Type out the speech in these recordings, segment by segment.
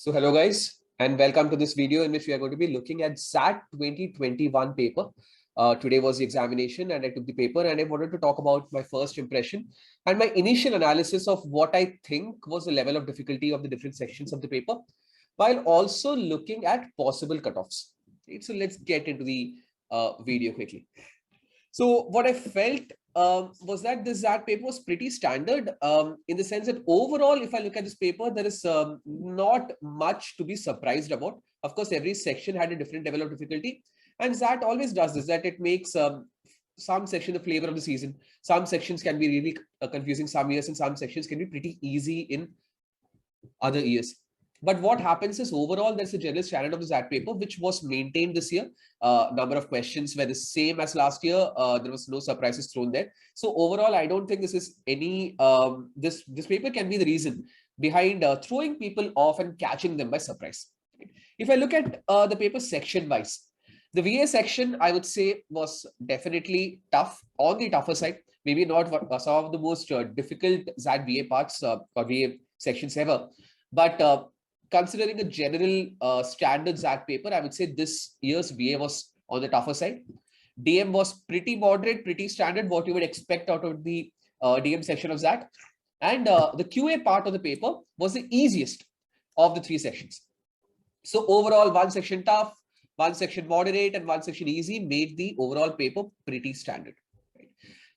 So hello guys and welcome to this video in which we are going to be looking at SAT 2021 paper. Today was the examination and I took the paper and I wanted to talk about my first impression and my initial analysis of what I think was the level of difficulty of the different sections of the paper, while also looking at possible cutoffs. Right? So let's get into the video quickly. So what I felt was that this ZAT paper was pretty standard in the sense that overall, if I look at this paper, there is not much to be surprised about. Of course, every section had a different level of difficulty, and ZAT always does this, that it makes some section the flavor of the season. Some sections can be really confusing some years, and some sections can be pretty easy in other years. But what happens is overall, there's a general standard of the ZAT paper, which was maintained this year. Number of questions were the same as last year. There was no surprises thrown there. So overall, I don't think this is any, this paper can be the reason behind throwing people off and catching them by surprise. If I look at the paper section wise, the VA section, I would say, was definitely tough, on the tougher side. Maybe not some of the most difficult ZAT VA parts or VA sections ever. But considering a general standard ZAT paper, I would say this year's VA was on the tougher side. DM was pretty moderate, pretty standard, what you would expect out of the DM section of ZAT. And the QA part of the paper was the easiest of the three sections. So overall, one section tough, one section moderate, and one section easy made the overall paper pretty standard. Right?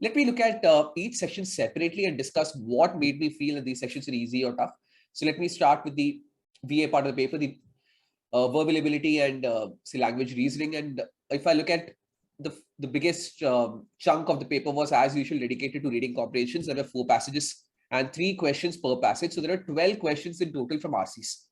Let me look at each section separately and discuss what made me feel that these sections are easy or tough. So let me start with the VA part of the paper, the verbal ability and say language reasoning. And if I look at the biggest chunk of the paper was as usual dedicated to reading comprehensions. There were 4 passages and 3 questions per passage. So there are 12 questions in total from RCs.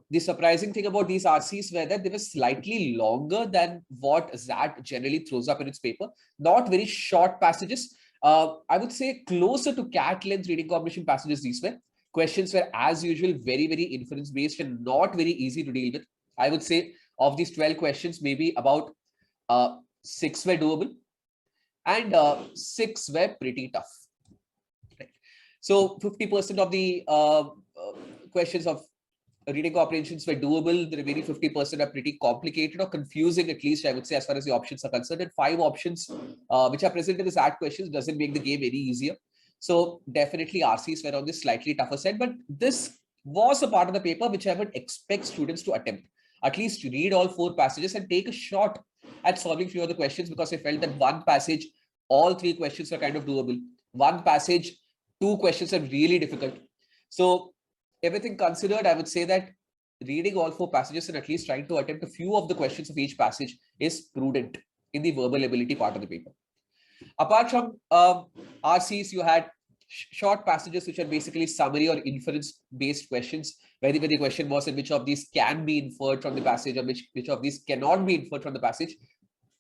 The surprising thing about these RCs were that they were slightly longer than what ZAT generally throws up in its paper. Not very short passages. I would say closer to CAT length reading comprehension passages these were. Questions were, as usual, very, very inference based and not very easy to deal with. I would say of these 12 questions, maybe about 6 were doable and 6 were pretty tough. Right. So 50% of the questions of reading comprehensions were doable. The remaining 50% are pretty complicated or confusing, at least I would say, as far as the options are concerned. And 5 options which are present in the ZAT questions doesn't make the game any easier. So definitely RCs were on the slightly tougher side, but this was a part of the paper which I would expect students to attempt. At least read all 4 passages and take a shot at solving few of the questions, because I felt that one passage, all 3 questions were kind of doable. One passage, 2 questions are really difficult. So everything considered, I would say that reading all 4 passages and at least trying to attempt a few of the questions of each passage is prudent in the verbal ability part of the paper. Apart from RCs, you had short passages which are basically summary or inference based questions, where the question was in which of these can be inferred from the passage or which of these cannot be inferred from the passage.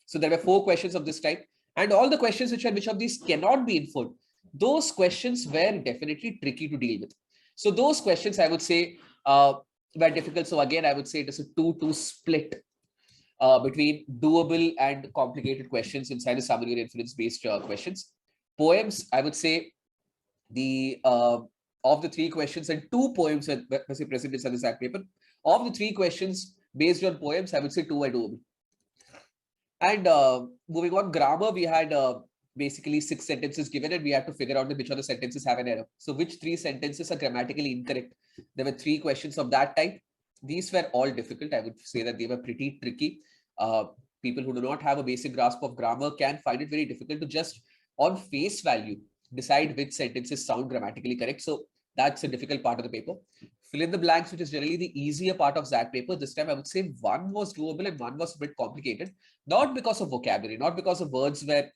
So there were 4 questions of this type, and all the questions which of these cannot be inferred, those questions were definitely tricky to deal with. So those questions I would say were difficult. So again, I would say it is a 2-2 split between doable and complicated questions inside the summary or inference based questions. Poems, I would say the of the 3 questions, and 2 poems are present inside the ZAT paper. Of the 3 questions based on poems, I would say 2 are doable. And moving on, grammar, we had basically 6 sentences given, and we had to figure out which of the sentences have an error. So which 3 sentences are grammatically incorrect? There were 3 questions of that type. These were all difficult. I would say that they were pretty tricky. People who do not have a basic grasp of grammar can find it very difficult to just on face value decide which sentences sound grammatically correct. So that's a difficult part of the paper. Fill in the blanks, which is generally the easier part of ZAT paper. This time I would say one was doable and one was a bit complicated, not because of vocabulary, not because of words were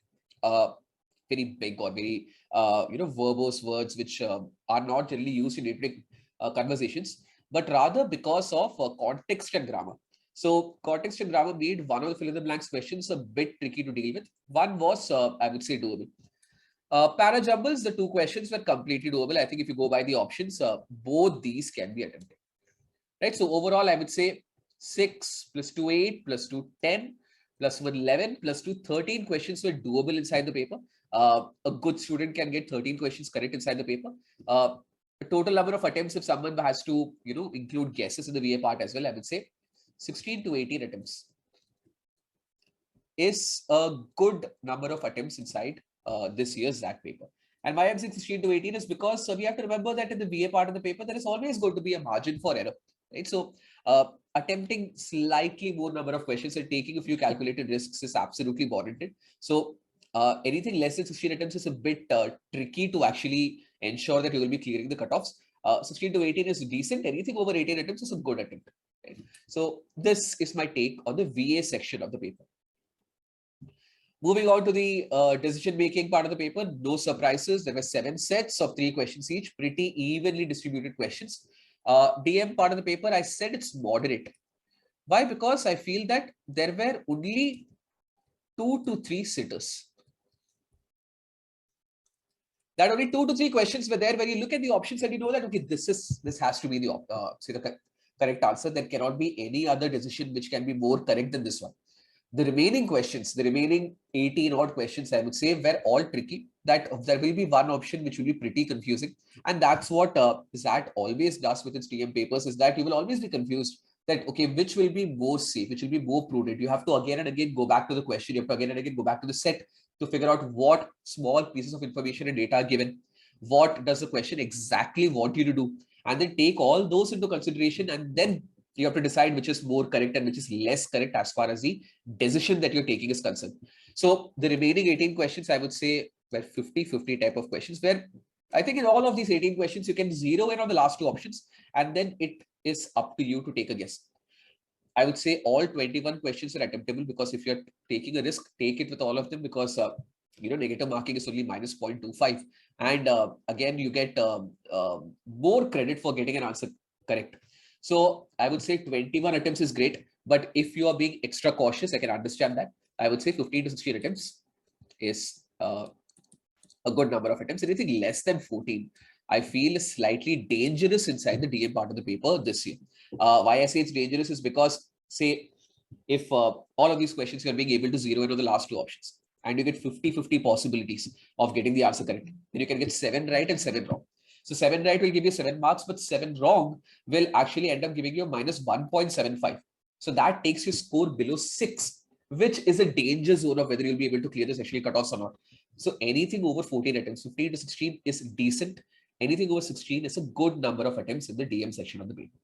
very big or very verbose words which are not generally used in day-to-day conversations, but rather because of context and grammar. So context and grammar made one of the fill in the blanks questions a bit tricky to deal with. One was, I would say, doable. Para jumbles, the 2 questions were completely doable. I think if you go by the options, both these can be attempted. Right. So overall, I would say 6 plus 2, 8 plus 2, 10 plus 1, 11 plus 2, 13 questions were doable inside the paper. A good student can get 13 questions correct inside the paper. the total number of attempts, if someone has to, include guesses in the VA part as well, I would say 16 to 18 attempts is a good number of attempts inside this year's ZAT paper. And why I'm saying 16 to 18 is because we have to remember that in the VA part of the paper, there is always going to be a margin for error, right? So attempting slightly more number of questions and taking a few calculated risks is absolutely warranted. So anything less than 16 attempts is a bit tricky to actually ensure that you will be clearing the cutoffs. 16 to 18 is decent. Anything over 18 attempts is a good attempt. Right? So this is my take on the VA section of the paper. Moving on to the decision-making part of the paper, no surprises. There were 7 sets of 3 questions each, pretty evenly distributed questions. DM part of the paper, I said it's moderate. Why? Because I feel that there were only 2 to 3 sitters. That only 2 to 3 questions were there where you look at the options and you know that, okay, this has to be the correct answer. There cannot be any other decision which can be more correct than this one. The remaining questions, the remaining 18 odd questions, I would say, were all tricky. That there will be one option which will be pretty confusing. And that's what ZAT always does with its TM papers, is that you will always be confused that, okay, which will be more safe, which will be more prudent. You have to again and again go back to the question. You have to again and again go back to the set to figure out what small pieces of information and data are given. What does the question exactly want you to do? And then take all those into consideration, and then you have to decide which is more correct and which is less correct as far as the decision that you're taking is concerned. So the remaining 18 questions, I would say, were 50-50 type of questions, where I think in all of these 18 questions, you can zero in on the last 2 options, and then it is up to you to take a guess. I would say all 21 questions are attemptable, because if you're taking a risk, take it with all of them, because negative marking is only minus 0.25. And again, you get more credit for getting an answer correct. So I would say 21 attempts is great, but if you are being extra cautious, I can understand that. I would say 15 to 16 attempts is a good number of attempts. Anything less than 14, I feel is slightly dangerous inside the DM part of the paper this year. Why I say it's dangerous is because, say, if all of these questions you're being able to zero in on the last 2 options, and you get 50-50 possibilities of getting the answer correct, then you can get 7 right and 7 wrong. So 7 right will give you 7 marks, but 7 wrong will actually end up giving you minus 1.75. So that takes your score below 6, which is a danger zone of whether you'll be able to clear the sectional cutoffs or not. So anything over 14 attempts, 15 to 16 is decent. Anything over 16 is a good number of attempts in the DM section of the paper.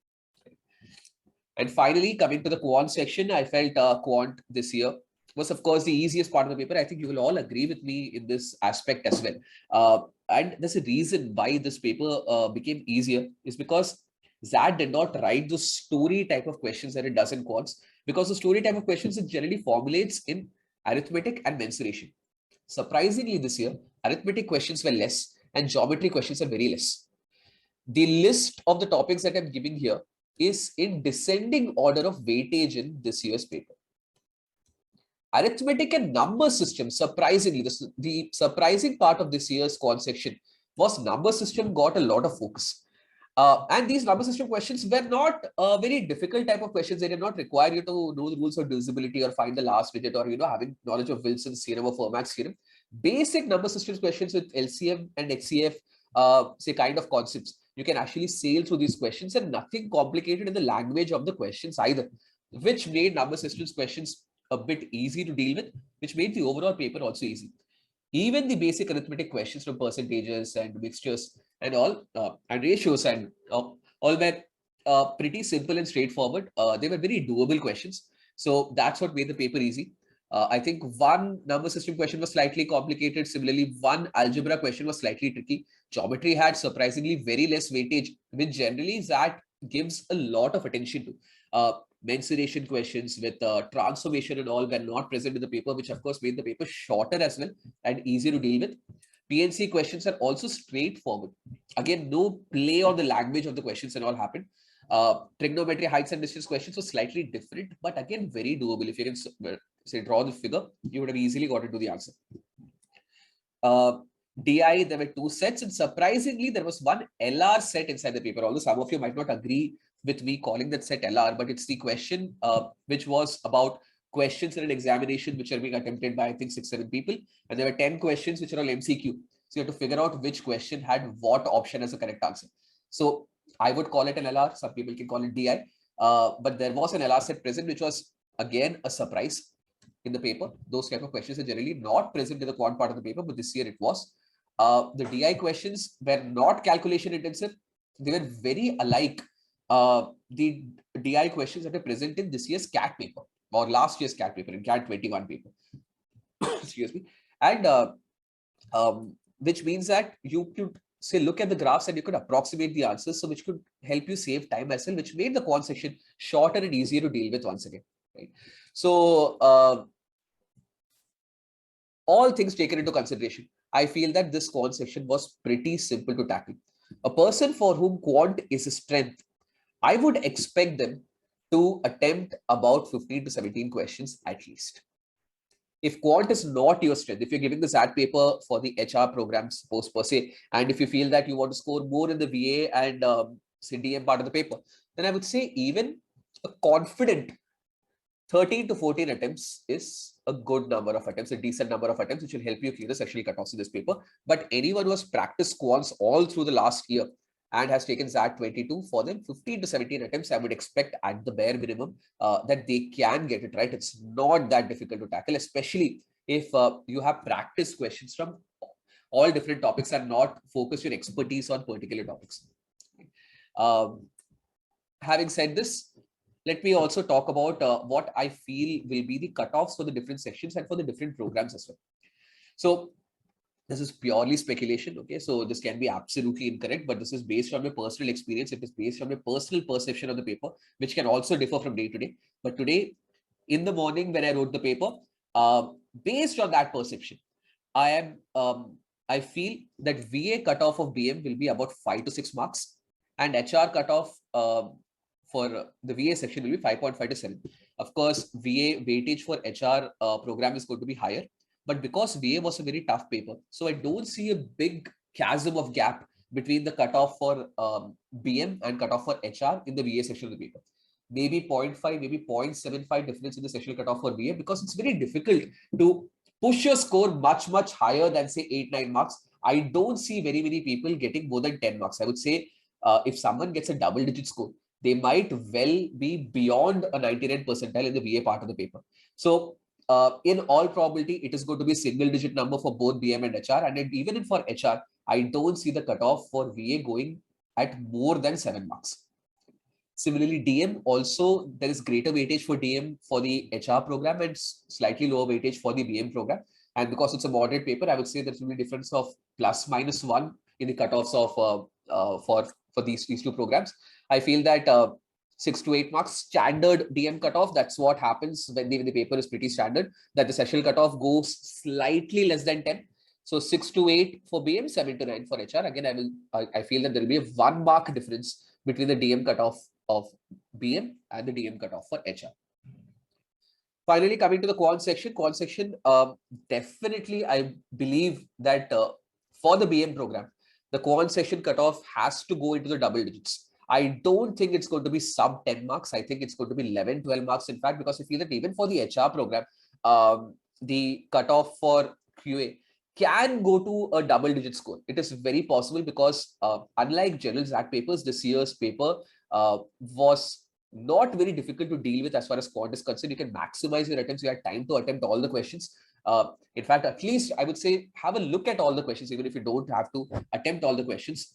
And finally, coming to the quant section, I felt quant this year was, of course, the easiest part of the paper. I think you will all agree with me in this aspect as well. And there's a reason why this paper became easier, is because ZAT did not write the story type of questions that it does in quants, because the story type of questions it generally formulates in arithmetic and mensuration. Surprisingly, this year, arithmetic questions were less and geometry questions are very less. The list of the topics that I'm giving here is in descending order of weightage in this year's paper. Arithmetic and number system, surprisingly, the surprising part of this year's quant section was number system got a lot of focus. And these number system questions were not very difficult type of questions. They did not require you to know the rules of divisibility or find the last digit, or having knowledge of Wilson's theorem or Fermat's theorem. Basic number systems questions with LCM and HCF, say, kind of concepts. You can actually sail through these questions, and nothing complicated in the language of the questions either, which made number systems questions a bit easy to deal with, which made the overall paper also easy. Even the basic arithmetic questions from percentages and mixtures and all, and ratios and all were pretty simple and straightforward. They were very doable questions. So that's what made the paper easy. I think one number system question was slightly complicated. Similarly, one algebra question was slightly tricky. Geometry had surprisingly very less weightage, which generally ZAT gives a lot of attention to. Mensuration questions with transformation and all were not present in the paper, which of course made the paper shorter as well and easier to deal with. PNC questions are also straightforward. Again, no play on the language of the questions and all happened. Trigonometry, heights and distance questions were slightly different, but again, very doable. If you can say draw the figure, you would have easily got into the answer. DI, there were 2 sets, and surprisingly, there was one LR set inside the paper. Although some of you might not agree with me calling that set LR, but it's the question which was about questions in an examination which are being attempted by, I think, 6-7 people. And there were 10 questions which are all MCQ. So you have to figure out which question had what option as a correct answer. So I would call it an LR. Some people can call it DI. But there was an LR set present, which was again a surprise in the paper. Those type of questions are generally not present in the quant part of the paper, but this year it was. The DI questions were not calculation intensive. They were very alike the DI questions that are present in this year's CAT paper or last year's CAT paper, in CAT 21 paper. Excuse me. And which means that you could say, look at the graphs and you could approximate the answers. So which could help you save time as well, which made the quant section shorter and easier to deal with once again. Right? So all things taken into consideration, I feel that this quant section was pretty simple to tackle. A person for whom quant is a strength, I would expect them to attempt about 15 to 17 questions at least. If quant is not your strength, if you're giving the SAT paper for the HR programs, suppose per se, and if you feel that you want to score more in the VA and DM part of the paper, then I would say even a confident 13 to 14 attempts is a good number of attempts, a decent number of attempts, which will help you clear the sectional cutoffs in this paper. But anyone who has practiced quants all through the last year and has taken SAT 22, for them 15 to 17 attempts, I would expect at the bare minimum that they can get it right. It's not that difficult to tackle, especially if you have practice questions from all different topics and not focus your expertise on particular topics. Having said this, let me also talk about what I feel will be the cutoffs for the different sections and for the different programs as well. So this is purely speculation. Okay, so this can be absolutely incorrect, but this is based on my personal experience. It is based on my personal perception of the paper, which can also differ from day to day. But today, in the morning when I wrote the paper, based on that perception, I feel that VA cutoff of BM will be about 5 to 6 marks, and HR cutoff for the VA section will be 5.5 to 7. Of course, VA weightage for HR program is going to be higher, but because VA was a very tough paper, so I don't see a big chasm of gap between the cutoff for BM and cutoff for HR in the VA section of the paper. Maybe 0.5, maybe 0.75 difference in the sectional cutoff for VA, because it's very difficult to push your score much, much higher than say 8-9 marks. I don't see very many people getting more than 10 marks. I would say if someone gets a double-digit score, they might well be beyond a 99th percentile in the VA part of the paper. So in all probability, it is going to be a single-digit number for both BM and HR. And even for HR, I don't see the cutoff for VA going at more than 7 marks. Similarly, DM also, there is greater weightage for DM for the HR program and slightly lower weightage for the BM program. And because it's a moderate paper, I would say there will be a difference of +-1 in the cutoffs of for these two programs. I feel that 6 to 8 marks standard DM cutoff. That's what happens when the paper is pretty standard, that the sectional cutoff goes slightly less than 10. So 6 to 8 for BM, 7 to 9 for HR. Again, I feel that there will be a 1 mark difference between the DM cutoff of BM and the DM cutoff for HR. Finally, coming to the quant section, definitely I believe that for the BM program, the quant section cutoff has to go into the double digits. I don't think it's going to be sub 10 marks. I think it's going to be 11, 12 marks, in fact, because I feel that even for the HR program, the cutoff for QA can go to a double digit score. It is very possible because unlike general SAT papers, this year's paper was not very difficult to deal with as far as quant is concerned. You can maximize your attempts. You had time to attempt all the questions. In fact, at least I would say have a look at all the questions, even if you don't have to attempt all the questions.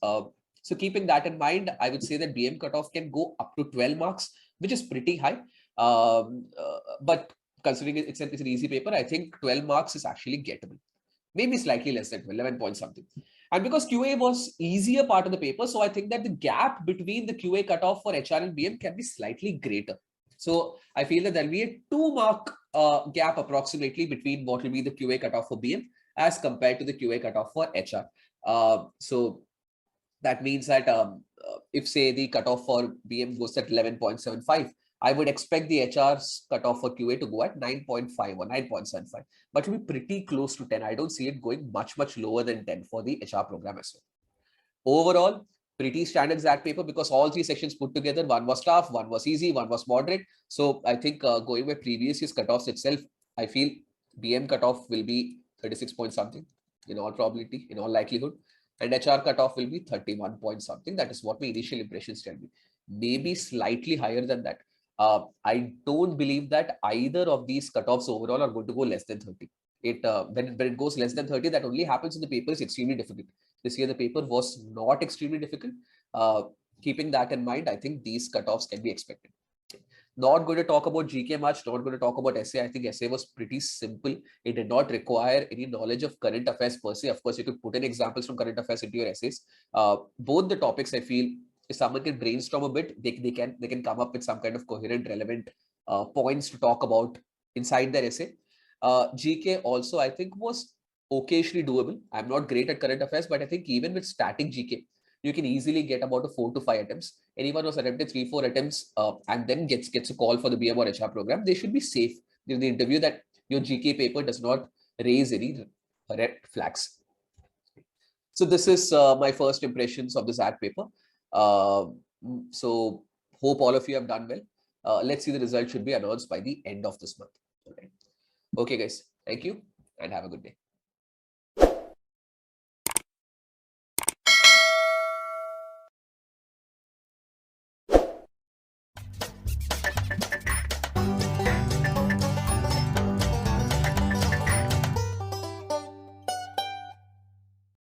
So keeping that in mind, I would say that BM cutoff can go up to 12 marks, which is pretty high. But considering it's an easy paper, I think 12 marks is actually gettable. Maybe slightly less than 11 point something. And because QA was easier part of the paper, so I think that the gap between the QA cutoff for HR and BM can be slightly greater. So I feel that there'll be a 2 mark gap approximately between what will be the QA cutoff for BM as compared to the QA cutoff for HR. So that means that if say the cutoff for BM goes at 11.75, I would expect the HR's cutoff for QA to go at 9.5 or 9.75, but to be pretty close to 10. I don't see it going much lower than 10 for the HR program as well. Overall, pretty standard SAT paper because all 3 sections put together, one was tough, one was easy, one was moderate. So I think going by previous year's cutoffs itself, I feel BM cutoff will be 36 point something in all probability, in all likelihood. and HR cutoff will be 31 point something. That is what my initial impressions tell me. Maybe slightly higher than that. I don't believe that either of these cutoffs overall are going to go less than 30. When it goes less than 30, that only happens when the paper is extremely difficult. This year, the paper was not extremely difficult. Keeping that in mind, I think these cutoffs can be expected. Not going to talk about GK much, not going to talk about essay. I think essay was pretty simple. It did not require any knowledge of current affairs per se. Of course, you could put in examples from current affairs into your essays. Both the topics, I feel, if someone can brainstorm a bit, they can come up with some kind of coherent, relevant points to talk about inside their essay. GK also, I think, was occasionally doable. I'm not great at current affairs, but I think even with static GK, you can easily get about a 4 to 5 attempts. Anyone who's attempted 3-4 attempts and then gets a call for the BM or HR program, they should be safe during the interview that your GK paper does not raise any red flags. So this is my first impressions of the SAT paper. So hope all of you have done well. Let's see, the result should be announced by the end of this month. All right. Okay, guys. Thank you and have a good day.